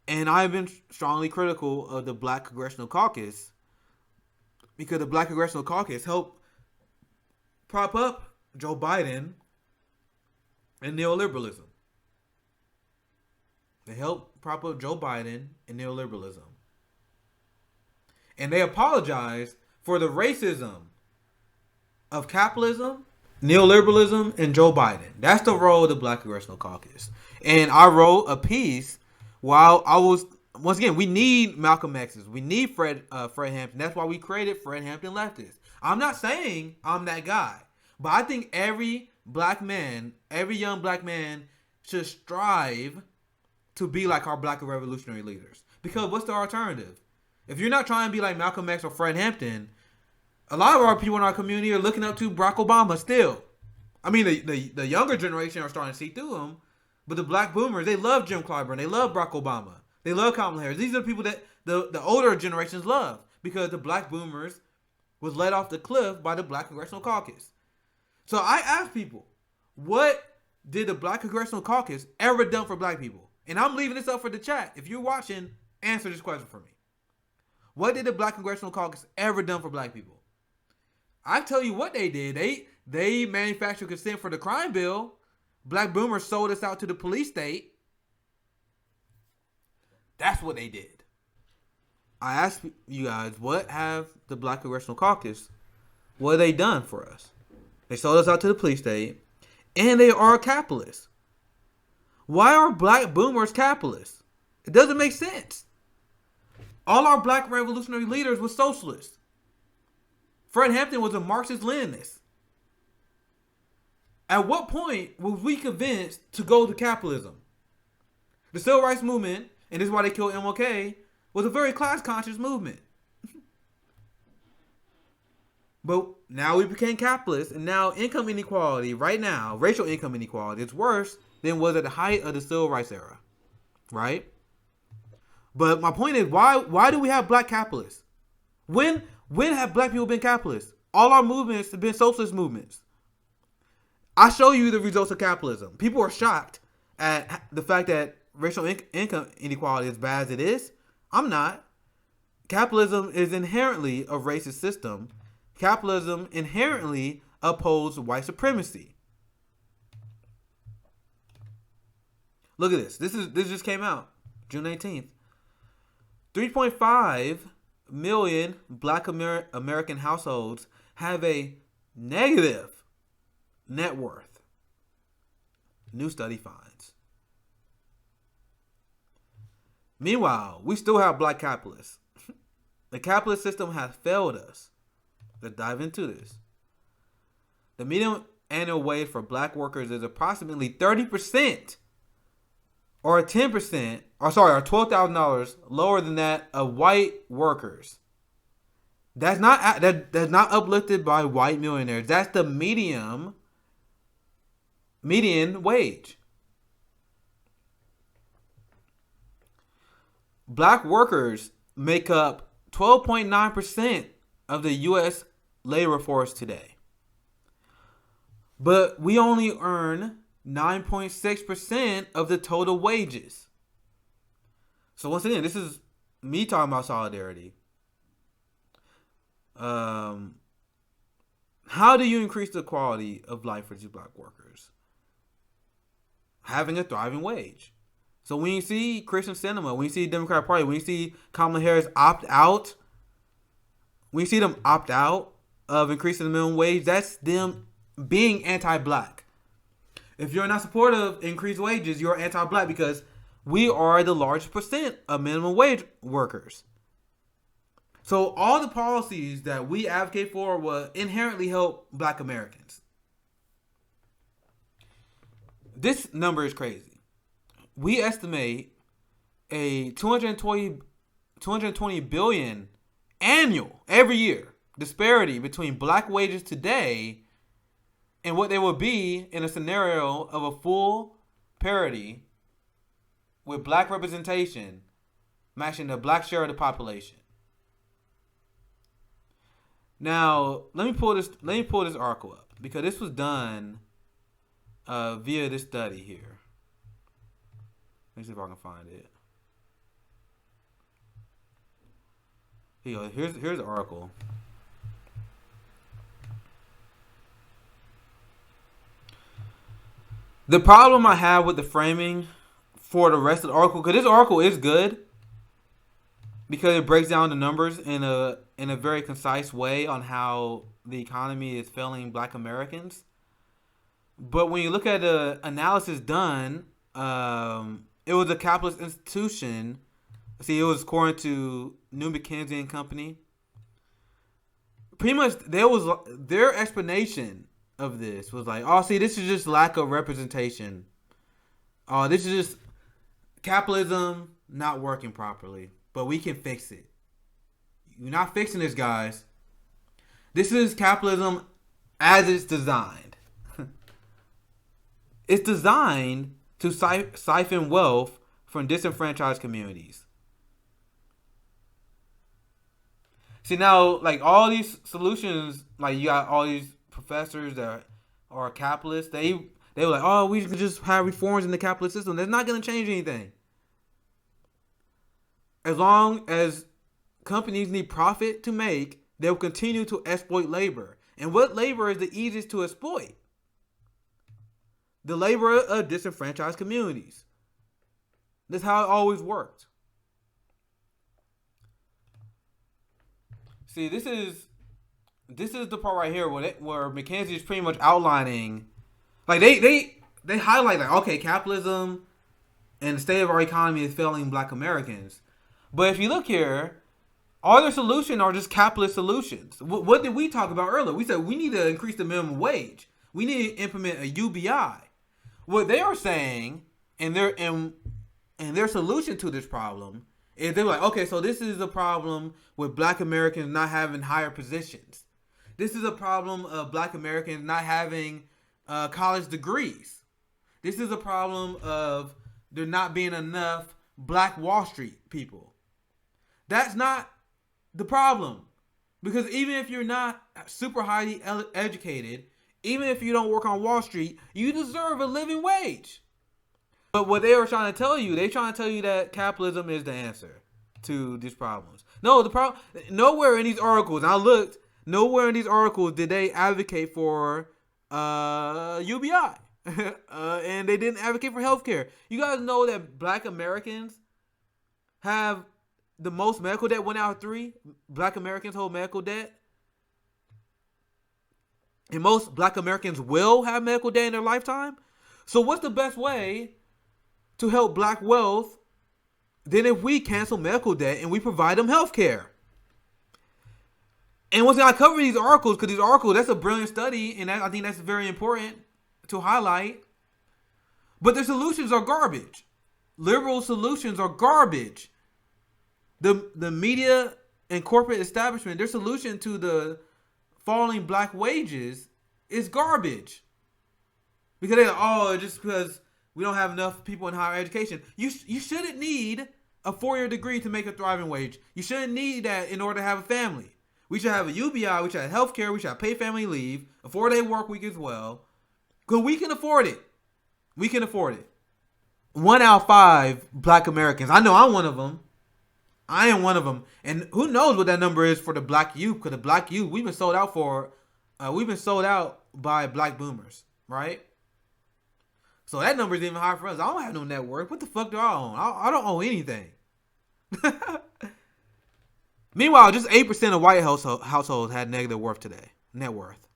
And I've been strongly critical of the Black Congressional Caucus because the Black Congressional Caucus helped prop up Joe Biden and neoliberalism. They helped prop up Joe Biden and neoliberalism. And they apologized for the racism of capitalism, neoliberalism, and Joe Biden. That's the role of the Black Congressional Caucus. And I wrote a piece while I was, once again, we need Malcolm X's. We need Fred Hampton. That's why we created Fred Hampton Leftists. I'm not saying I'm that guy. But I think every black man, every young black man should strive to be like our black revolutionary leaders. Because what's the alternative? If you're not trying to be like Malcolm X or Fred Hampton, a lot of our people in our community are looking up to Barack Obama still. I mean, the younger generation are starting to see through him. But the black boomers, they love Jim Clyburn. They love Barack Obama. They love Kamala Harris. These are the people that the older generations love. Because the black boomers was let off the cliff by the Black Congressional Caucus. So I ask people, what did the Black Congressional Caucus ever done for black people? And I'm leaving this up for the chat. If you're watching, answer this question for me. What did the Black Congressional Caucus ever done for black people? I tell you what they did. They manufactured consent for the crime bill. Black boomers sold us out to the police state. That's what they did. I ask you guys, what have the Black Congressional Caucus, what have they done for us? They sold us out to the police state, and they are capitalists. Why are black boomers capitalists? It doesn't make sense. All our black revolutionary leaders were socialists. Fred Hampton was a Marxist-Leninist. At what point were we convinced to go to capitalism? The civil rights movement, and this is why they killed MLK, was a very class-conscious movement. But now we became capitalists, and now income inequality, right now, racial income inequality, is worse than was at the height of the civil rights era, right? But my point is, why do we have black capitalists? When have black people been capitalists? All our movements have been socialist movements. I show you the results of capitalism. People are shocked at the fact that racial income inequality is as bad as it is. I'm not. Capitalism is inherently a racist system. Capitalism inherently upholds white supremacy. Look at this. This just came out June 18th. 3.5 million black American households have a negative net worth. New study finds. Meanwhile, we still have black capitalists. The capitalist system has failed us. Let's dive into this. The median annual wage for black workers is approximately 30% or $12,000 lower than that of white workers. That's not uplifted by white millionaires. That's the median wage. Black workers make up 12.9% of the U.S. labor force today. But we only earn 9.6% of the total wages. So once again, this is me talking about solidarity. How do you increase the quality of life for these black workers? Having a thriving wage. So when you see Christian Sinema, when you see Democratic Party, when you see Kamala Harris opt out, when you see them opt out of increasing the minimum wage, that's them being anti-black. If you're not supportive of increased wages, you're anti-black because we are the largest percent of minimum wage workers. So all the policies that we advocate for will inherently help black Americans. This number is crazy. We estimate a 220 billion annual, every year, disparity between black wages today and what they would be in a scenario of a full parity with black representation matching the black share of the population. Now, let me pull this article up because this was done via this study here. Let me see if I can find it. Here's the article. The problem I have with the framing for the rest of the article, because this article is good, because it breaks down the numbers in a very concise way on how the economy is failing Black Americans. But when you look at the analysis done, it was a capitalist institution. See, it was according to New McKinsey and Company. Pretty much, their explanation of this was like, oh, see, this is just lack of representation. Oh, this is just capitalism not working properly, but we can fix it. You're not fixing this, guys. This is capitalism as it's designed. It's designed to siphon wealth from disenfranchised communities. See, now, like, all these solutions, like, you got all these professors that are capitalists, they were like, oh, we can just have reforms in the capitalist system. That's not going to change anything. As long as companies need profit to make, they'll continue to exploit labor. And what labor is the easiest to exploit? The labor of disenfranchised communities. That's how it always worked. See, this is the part right here where McKinsey is pretty much outlining, like they highlight like, okay, capitalism and the state of our economy is failing Black Americans. But if you look here, all their solutions are just capitalist solutions. What did we talk about earlier? We said we need to increase the minimum wage. We need to implement a UBI. What they are saying, and their solution to this problem is they're like, okay, so this is a problem with Black Americans not having higher positions. This is a problem of Black Americans not having college degrees. This is a problem of there not being enough Black Wall Street people. That's not the problem. Because even if you're not super highly educated, even if you don't work on Wall Street, you deserve a living wage. But what they were trying to tell you, they're trying to tell you that capitalism is the answer to these problems. No, the problem, nowhere in these articles, and I looked, nowhere in these articles did they advocate for UBI. And they didn't advocate for healthcare. You guys know that Black Americans have the most medical debt, 1 out of 3 Black Americans hold medical debt. And most Black Americans will have medical debt in their lifetime. So what's the best way to help Black wealth than if we cancel medical debt and we provide them health care? And once I cover these articles, because these articles, that's a brilliant study, and I think that's very important to highlight. But their solutions are garbage. Liberal solutions are garbage. The media and corporate establishment, their solution to the falling Black wages is garbage. Because they're like, oh, just because we don't have enough people in higher education. You shouldn't need a 4-year degree to make a thriving wage. You shouldn't need that in order to have a family. We should have a UBI, we should have health care, we should have paid family leave, a 4-day work week as well. Because we can afford it. We can afford it. 1 out of 5 Black Americans. I know I'm one of them. I am one of them. And who knows what that number is for the Black youth? Because the Black youth, we've been sold out by Black boomers, right? So that number is even higher for us. I don't have no net worth. What the fuck do I own? I don't own anything. Meanwhile, just 8% of white households had negative worth today. Net worth.